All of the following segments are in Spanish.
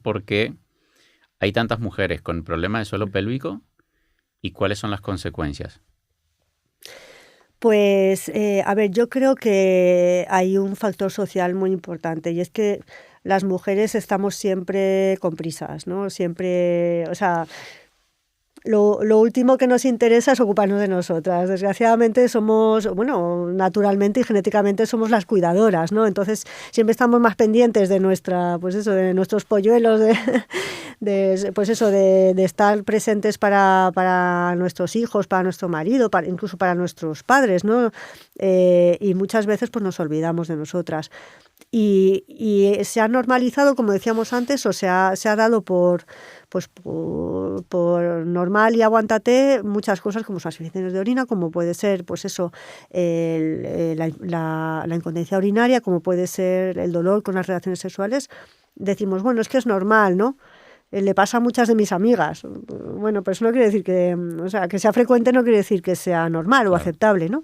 por qué hay tantas mujeres con problemas de suelo pélvico y cuáles son las consecuencias. Pues, a ver, yo creo que hay un factor social muy importante y es que las mujeres estamos siempre con prisas, ¿no? Siempre, o sea, lo último que nos interesa es ocuparnos de nosotras. Desgraciadamente somos, bueno, naturalmente y genéticamente somos las cuidadoras, ¿no? Entonces siempre estamos más pendientes de nuestra, pues eso, de nuestros polluelos, pues eso, de estar presentes para nuestros hijos, para nuestro marido, incluso para nuestros padres, ¿no? Y muchas veces pues nos olvidamos de nosotras. Y se ha normalizado, como decíamos antes, o se ha dado por normal y aguántate muchas cosas como son las infecciones de orina, como puede ser pues eso, la incontinencia urinaria, como puede ser el dolor con las relaciones sexuales. Decimos, bueno, es que es normal, ¿no? Le pasa a muchas de mis amigas. Bueno, pero eso no quiere decir que, o sea, que sea frecuente no quiere decir que sea normal o aceptable, ¿no?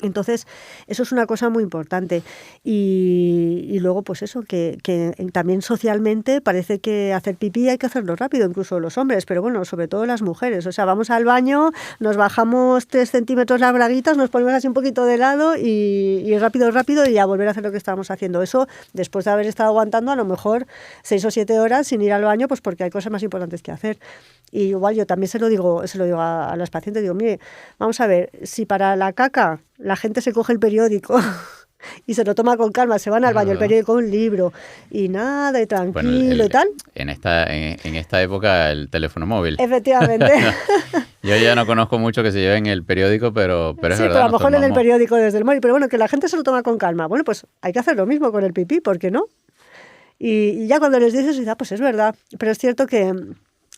Entonces, eso es una cosa muy importante. Y luego, pues eso, que también socialmente parece que hacer pipí hay que hacerlo rápido, incluso los hombres, pero bueno, sobre todo las mujeres. O sea, vamos al baño, nos bajamos 3 centímetros las braguitas, nos ponemos así un poquito de lado y rápido y a volver a hacer lo que estábamos haciendo. Eso, después de haber estado aguantando a lo mejor 6 o 7 horas sin ir al baño, pues porque hay cosas más importantes que hacer. Y igual yo también se lo digo a las pacientes, digo, mire, vamos a ver, si para la caca la gente se coge el periódico y se lo toma con calma, se van al baño, el periódico, un libro y nada, y tranquilo y tal. En esta época el teléfono móvil. Efectivamente. Yo ya no conozco mucho que se lleven el periódico, pero es verdad. Sí, pero a lo mejor en el periódico desde el móvil, pero bueno, que la gente se lo toma con calma. Bueno, pues hay que hacer lo mismo con el pipí, ¿por qué no? Y ya cuando les dices, pues es verdad, pero es cierto que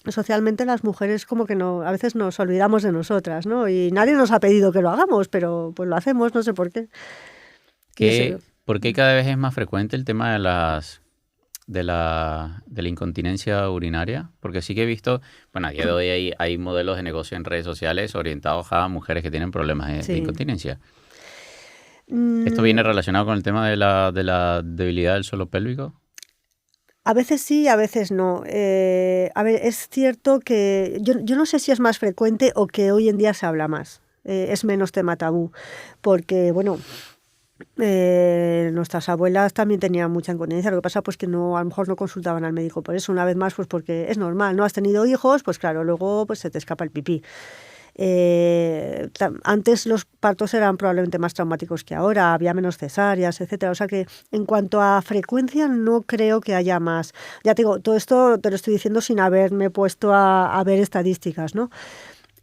socialmente las mujeres como que no, a veces nos olvidamos de nosotras, ¿no? Y nadie nos ha pedido que lo hagamos, pero pues lo hacemos, no sé por qué. ¿Por qué cada vez es más frecuente el tema de la incontinencia urinaria? Porque sí que he visto, bueno, a día de hoy hay modelos de negocio en redes sociales orientados a mujeres que tienen problemas de incontinencia. ¿Esto viene relacionado con el tema de la debilidad del suelo pélvico? A veces sí, a veces no. A ver, es cierto que yo no sé si es más frecuente o que hoy en día se habla más. Es menos tema tabú, porque, bueno, nuestras abuelas también tenían mucha incontinencia. Lo que pasa pues que no, a lo mejor no consultaban al médico por eso. Una vez más, pues porque es normal, ¿no? Has tenido hijos, pues claro, luego pues se te escapa el pipí. Antes los partos eran probablemente más traumáticos que ahora, había menos cesáreas, etcétera. O sea que en cuanto a frecuencia no creo que haya más. Ya te digo, todo esto te lo estoy diciendo sin haberme puesto a ver estadísticas, ¿no?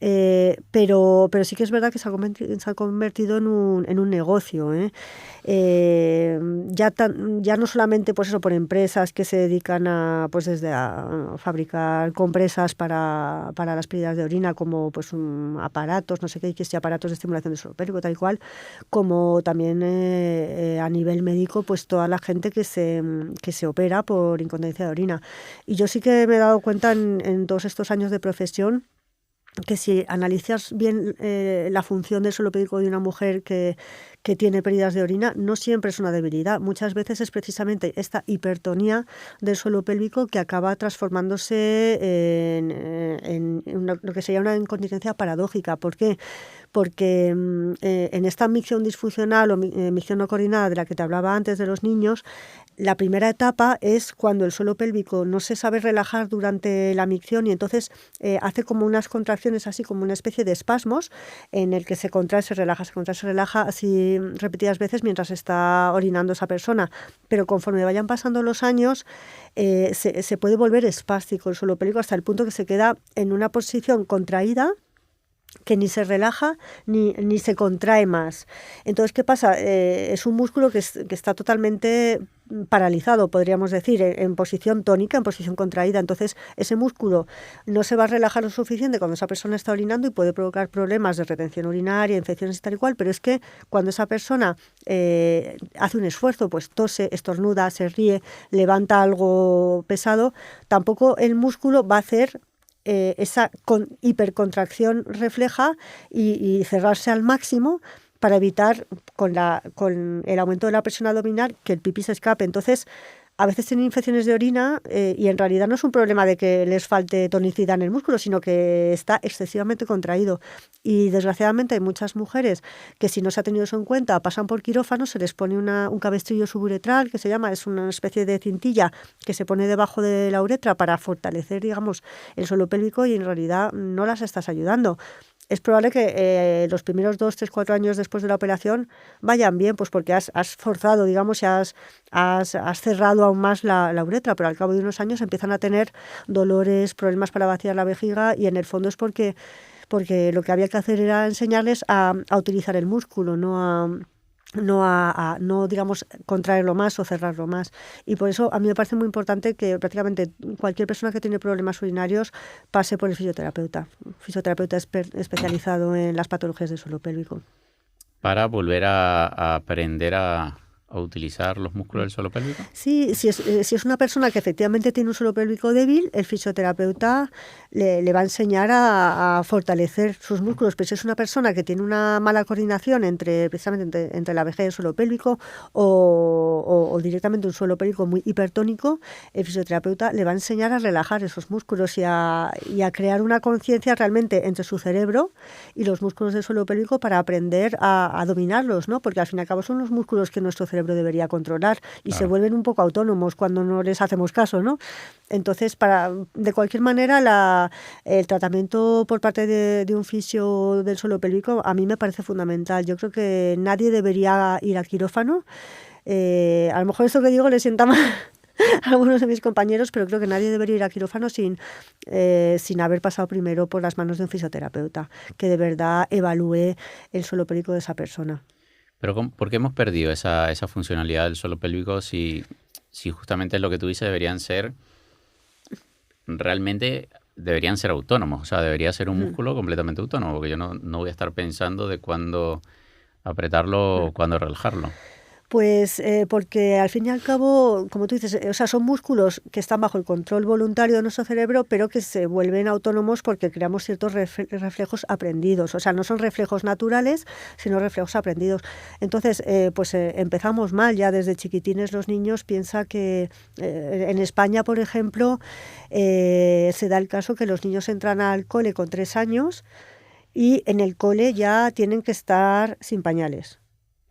Pero sí que es verdad que se ha convertido en un negocio, ¿eh? Ya no solamente pues eso, por empresas que se dedican desde a fabricar compresas para las pérdidas de orina, como pues aparatos, no sé qué, que sí, aparatos de estimulación del suelo pélvico, tal y cual, como también a nivel médico, pues toda la gente que se opera por incontinencia de orina. Y yo sí que me he dado cuenta en todos estos años de profesión que si analizas bien la función del suelo pélvico de una mujer que tiene pérdidas de orina, no siempre es una debilidad. Muchas veces es precisamente esta hipertonía del suelo pélvico que acaba transformándose en lo que sería una incontinencia paradójica. ¿Por qué? Porque en esta micción disfuncional o micción no coordinada de la que te hablaba antes de los niños, la primera etapa es cuando el suelo pélvico no se sabe relajar durante la micción y entonces hace como unas contracciones, así como una especie de espasmos en el que se contrae, se relaja así repetidas veces mientras está orinando esa persona. Pero conforme vayan pasando los años se puede volver espástico el suelo pélvico hasta el punto que se queda en una posición contraída que ni se relaja ni se contrae más. Entonces, ¿qué pasa? Es un músculo que está totalmente paralizado, podríamos decir, en posición tónica, en posición contraída. Entonces, ese músculo no se va a relajar lo suficiente cuando esa persona está orinando y puede provocar problemas de retención urinaria, infecciones y tal y cual, pero es que cuando esa persona hace un esfuerzo, pues tose, estornuda, se ríe, levanta algo pesado, tampoco el músculo va a hacer esa hipercontracción refleja y cerrarse al máximo para evitar con el aumento de la presión abdominal que el pipí se escape. Entonces a veces tienen infecciones de orina y en realidad no es un problema de que les falte tonicidad en el músculo, sino que está excesivamente contraído. Y desgraciadamente hay muchas mujeres que, si no se ha tenido eso en cuenta, pasan por quirófano, se les pone un cabestrillo suburetral, que se llama, es una especie de cintilla que se pone debajo de la uretra para fortalecer, digamos, el suelo pélvico, y en realidad no las estás ayudando. Es probable que los primeros 2, 3, 4 años después de la operación vayan bien, pues porque has forzado, digamos, y has cerrado aún más la uretra, pero al cabo de unos años empiezan a tener dolores, problemas para vaciar la vejiga, y en el fondo es porque lo que había que hacer era enseñarles a utilizar el músculo, no digamos, contraerlo más o cerrarlo más. Y por eso a mí me parece muy importante que prácticamente cualquier persona que tiene problemas urinarios pase por el fisioterapeuta. Fisioterapeuta especializado en las patologías del suelo pélvico. Para volver a aprender a utilizar los músculos del suelo pélvico. Sí, si es una persona que efectivamente tiene un suelo pélvico débil, el fisioterapeuta le va a enseñar a fortalecer sus músculos. Pero si es una persona que tiene una mala coordinación precisamente entre la vejiga y el suelo pélvico, o directamente un suelo pélvico muy hipertónico, el fisioterapeuta le va a enseñar a relajar esos músculos y a crear una conciencia realmente entre su cerebro y los músculos del suelo pélvico para aprender a dominarlos, ¿no? Porque al fin y al cabo son los músculos que nuestro cerebro debería controlar, y Claro. se vuelven un poco autónomos cuando no les hacemos caso, ¿no? Entonces, de cualquier manera, el tratamiento por parte de un fisio del suelo pélvico a mí me parece fundamental. Yo creo que nadie debería ir al quirófano. A lo mejor esto que digo le sienta mal a algunos de mis compañeros, pero creo que nadie debería ir al quirófano sin haber pasado primero por las manos de un fisioterapeuta que de verdad evalúe el suelo pélvico de esa persona. Pero ¿por qué hemos perdido esa funcionalidad del suelo pélvico si justamente lo que tú dices deberían ser autónomos? O sea, debería ser un músculo completamente autónomo, porque yo no voy a estar pensando de cuándo apretarlo o cuándo relajarlo. Pues porque al fin y al cabo, como tú dices, o sea, son músculos que están bajo el control voluntario de nuestro cerebro, pero que se vuelven autónomos porque creamos ciertos reflejos aprendidos. O sea, no son reflejos naturales, sino reflejos aprendidos. Entonces, empezamos mal. Ya desde chiquitines los niños piensan que en España, por ejemplo, se da el caso que los niños entran al cole con 3 años y en el cole ya tienen que estar sin pañales,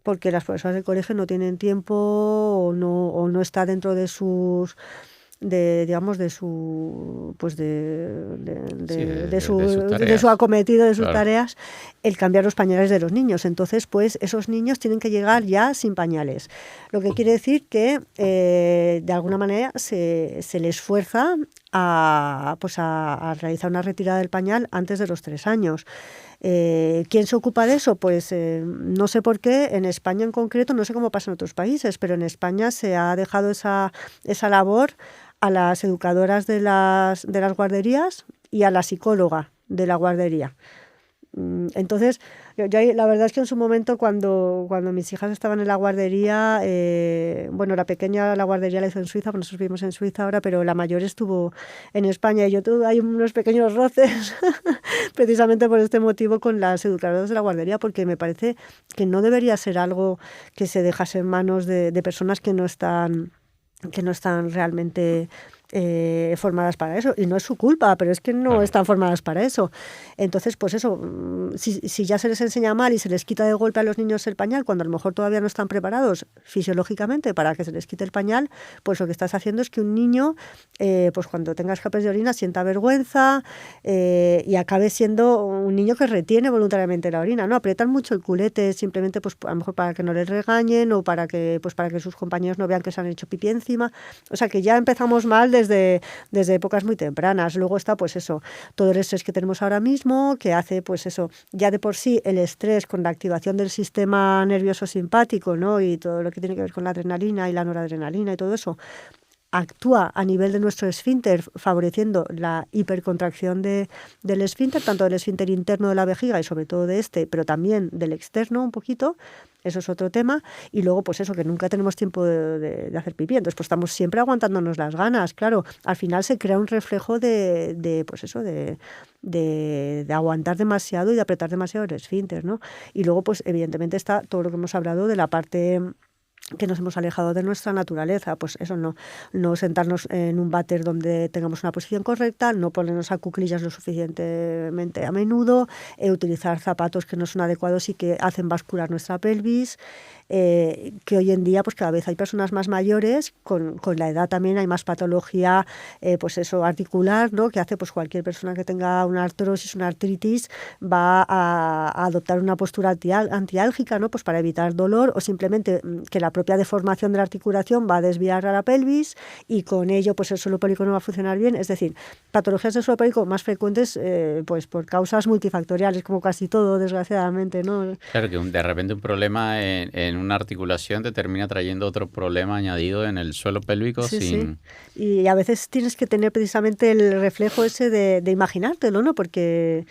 porque las profesoras del colegio no tienen tiempo o no está dentro de sus de su acometido, de sus tareas, el cambiar los pañales de los niños. Entonces, pues esos niños tienen que llegar ya sin pañales. Lo que quiere decir que de alguna manera se les fuerza a realizar una retirada del pañal antes de los 3 años. ¿Quién se ocupa de eso? Pues no sé por qué, en España en concreto, no sé cómo pasa en otros países, pero en España se ha dejado esa labor a las educadoras de las guarderías y a la psicóloga de la guardería. Entonces, yo la verdad es que en su momento, cuando mis hijas estaban en la guardería, la pequeña la guardería la hizo en Suiza, nosotros vivimos en Suiza ahora, pero la mayor estuvo en España, y yo tuve ahí unos pequeños roces precisamente por este motivo con las educadoras de la guardería, porque me parece que no debería ser algo que se dejase en manos de personas que no están realmente formadas para eso, y no es su culpa, pero es que no están formadas para eso. Entonces, pues eso, si ya se les enseña mal y se les quita de golpe a los niños el pañal cuando a lo mejor todavía no están preparados fisiológicamente para que se les quite el pañal, pues lo que estás haciendo es que un niño, pues cuando tenga escapes de orina, sienta vergüenza y acabe siendo un niño que retiene voluntariamente la orina, ¿no? Aprietan mucho el culete simplemente, pues a lo mejor para que no les regañen, o para que sus compañeros no vean que se han hecho pipí encima. O sea, que ya empezamos mal desde épocas muy tempranas. Luego está, pues eso, todo el estrés que tenemos ahora mismo, que hace, pues eso, ya de por sí el estrés con la activación del sistema nervioso simpático, ¿no? Y todo lo que tiene que ver con la adrenalina y la noradrenalina y todo eso, actúa a nivel de nuestro esfínter, favoreciendo la hipercontracción del esfínter, tanto del esfínter interno de la vejiga y sobre todo de pero también del externo un poquito. Eso es otro tema. Y luego, pues eso, que nunca tenemos tiempo de hacer pipí. Entonces, pues estamos siempre aguantándonos las ganas. Claro, al final se crea un reflejo de aguantar demasiado y de apretar demasiado el esfínter, ¿no? Y luego, pues evidentemente está todo lo que hemos hablado de la parte que nos hemos alejado de nuestra naturaleza, pues eso, no sentarnos en un váter donde tengamos una posición correcta, no ponernos a cuclillas lo suficientemente a menudo, utilizar zapatos que no son adecuados y que hacen bascular nuestra pelvis, que hoy en día pues cada vez hay personas más mayores, con la edad también hay más patología, pues eso, articular, ¿no? Que hace pues cualquier persona que tenga una artrosis, una artritis, va a adoptar una postura antiálgica, ¿no? Pues para evitar dolor, o simplemente que la propia deformación de la articulación va a desviar a la pelvis y con ello pues el suelo pélvico no va a funcionar bien. Es decir, patologías del suelo pélvico más frecuentes pues por causas multifactoriales, como casi todo, desgraciadamente, ¿no? Claro que de repente un problema en una articulación te termina trayendo otro problema añadido en el suelo pélvico Sí, sin... sí. Y a veces tienes que tener precisamente el reflejo ese de imaginártelo, ¿no? Porque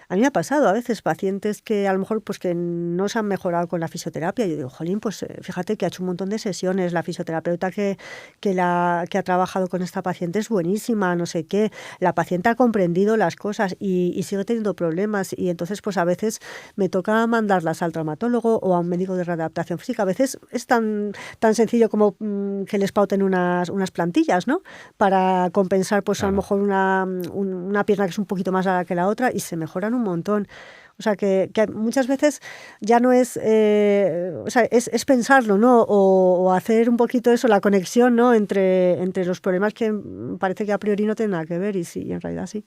a mí me ha pasado a veces pacientes que a lo mejor pues que no se han mejorado con la fisioterapia. Yo digo, jolín, pues fíjate que ha hecho un montón de sesiones, la fisioterapeuta que ha trabajado con esta paciente es buenísima, no sé qué. La paciente ha comprendido las cosas y sigue teniendo problemas. Y entonces pues a veces me toca mandarlas al traumatólogo o a un médico de readaptación física. A veces es tan sencillo como que les pauten unas plantillas, ¿no? Para compensar pues a lo mejor una pierna que es un poquito más larga que la otra y se mejoran un montón. O sea, que muchas veces ya no es, o sea, es pensarlo, ¿no? O hacer un poquito eso, la conexión, ¿no? Entre los problemas que parece que a priori no tienen nada que ver y sí, en realidad sí.